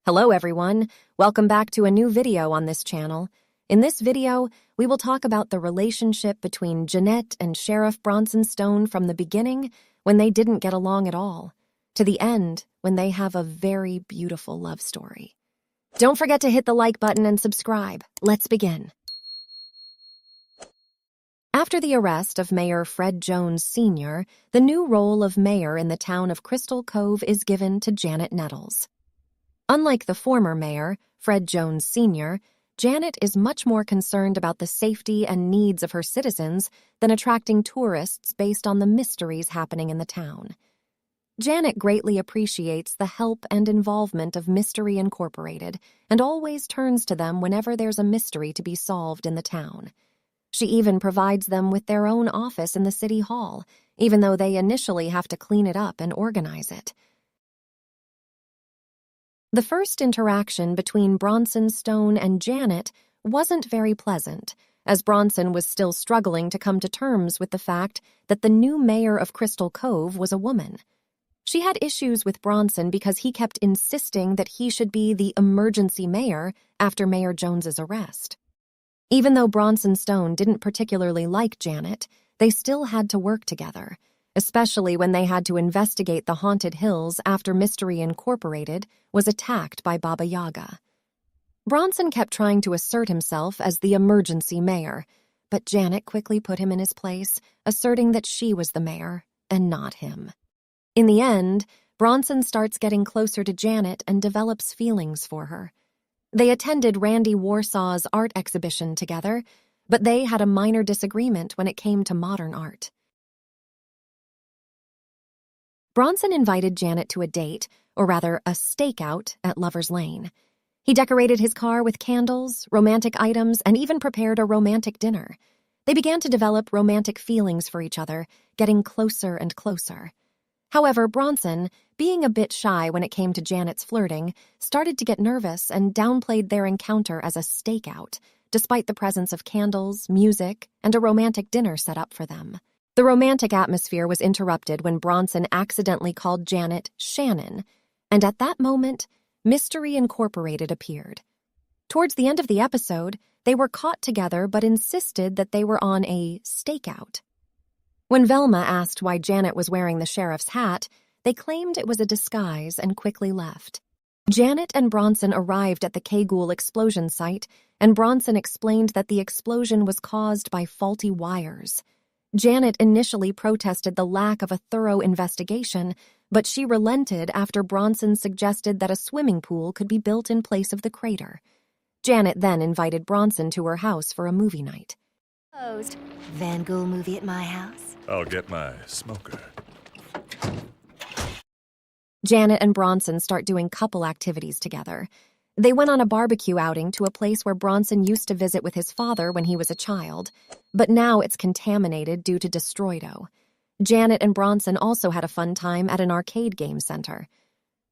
Hello everyone, welcome back to a new video on this channel. In this video, we will talk about the relationship between Jeanette and Sheriff Bronson Stone from the beginning, when they didn't get along at all, to the end, when they have a very beautiful love story. Don't forget to hit the like button and subscribe. Let's begin. After the arrest of Mayor Fred Jones Sr., the new role of mayor in the town of Crystal Cove is given to Janet Nettles. Unlike the former mayor, Fred Jones Sr., Janet is much more concerned about the safety and needs of her citizens than attracting tourists based on the mysteries happening in the town. Janet greatly appreciates the help and involvement of Mystery Incorporated and always turns to them whenever there's a mystery to be solved in the town. She even provides them with their own office in the city hall, even though they initially have to clean it up and organize it. The first interaction between Bronson Stone and Janet wasn't very pleasant, as Bronson was still struggling to come to terms with the fact that the new mayor of Crystal Cove was a woman. She had issues with Bronson because he kept insisting that he should be the emergency mayor after Mayor Jones's arrest. Even though Bronson Stone didn't particularly like Janet, they still had to work together, especially when they had to investigate the haunted hills after Mystery Incorporated was attacked by Baba Yaga. Bronson kept trying to assert himself as the emergency mayor, but Janet quickly put him in his place, asserting that she was the mayor and not him. In the end, Bronson starts getting closer to Janet and develops feelings for her. They attended Randy Warsaw's art exhibition together, but they had a minor disagreement when it came to modern art. Bronson invited Janet to a date, or rather a stakeout, at Lover's Lane. He decorated his car with candles, romantic items, and even prepared a romantic dinner. They began to develop romantic feelings for each other, getting closer and closer. However, Bronson, being a bit shy when it came to Janet's flirting, started to get nervous and downplayed their encounter as a stakeout, despite the presence of candles, music, and a romantic dinner set up for them. The romantic atmosphere was interrupted when Bronson accidentally called Janet Shannon, and at that moment, Mystery Incorporated appeared. Towards the end of the episode, they were caught together but insisted that they were on a stakeout. When Velma asked why Janet was wearing the sheriff's hat, they claimed it was a disguise and quickly left. Janet and Bronson arrived at the Kagul explosion site, and Bronson explained that the explosion was caused by faulty wires. Janet initially protested the lack of a thorough investigation, but she relented after Bronson suggested that a swimming pool could be built in place of the crater. Janet then invited Bronson to her house for a movie night. Closed. Van Gogh movie at my house? I'll get my smoker. Janet and Bronson start doing couple activities together. They went on a barbecue outing to a place where Bronson used to visit with his father when he was a child, but now it's contaminated due to Destroido. Janet and Bronson also had a fun time at an arcade game center.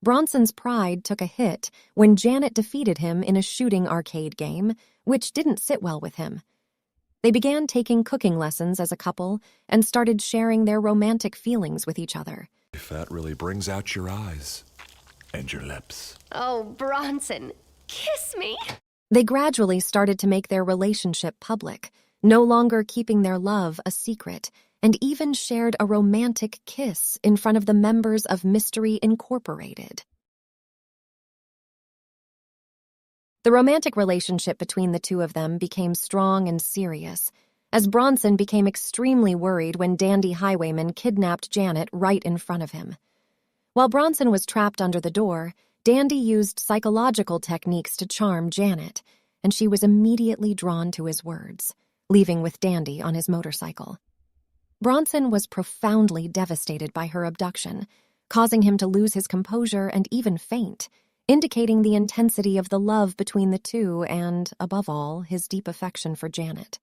Bronson's pride took a hit when Janet defeated him in a shooting arcade game, which didn't sit well with him. They began taking cooking lessons as a couple and started sharing their romantic feelings with each other. If that really brings out your eyes and your lips. Oh, Bronson, kiss me. They gradually started to make their relationship public, no longer keeping their love a secret, and even shared a romantic kiss in front of the members of Mystery Incorporated. The romantic relationship between the two of them became strong and serious, as Bronson became extremely worried when Dandy Highwayman kidnapped Janet right in front of him. While Bronson was trapped under the door, Dandy used psychological techniques to charm Janet, and she was immediately drawn to his words, leaving with Dandy on his motorcycle. Bronson was profoundly devastated by her abduction, causing him to lose his composure and even faint, indicating the intensity of the love between the two and, above all, his deep affection for Janet.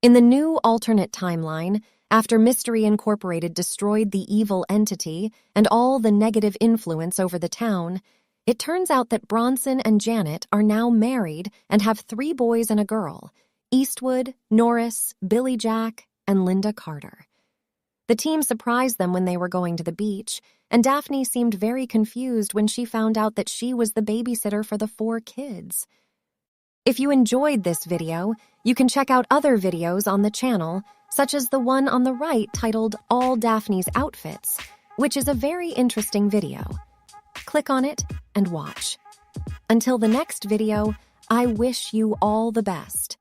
In the new alternate timeline, after Mystery Incorporated destroyed the evil entity and all the negative influence over the town, It turns out that Bronson and Janet are now married and have 3 boys and a girl: Eastwood, Norris, Billy Jack, and Linda Carter. The team surprised them when they were going to the beach, and Daphne seemed very confused when she found out that she was the babysitter for the 4 kids. If you enjoyed this video, you can check out other videos on the channel, such as the one on the right titled All Daphne's Outfits, which is a very interesting video. Click on it and watch. Until the next video, I wish you all the best.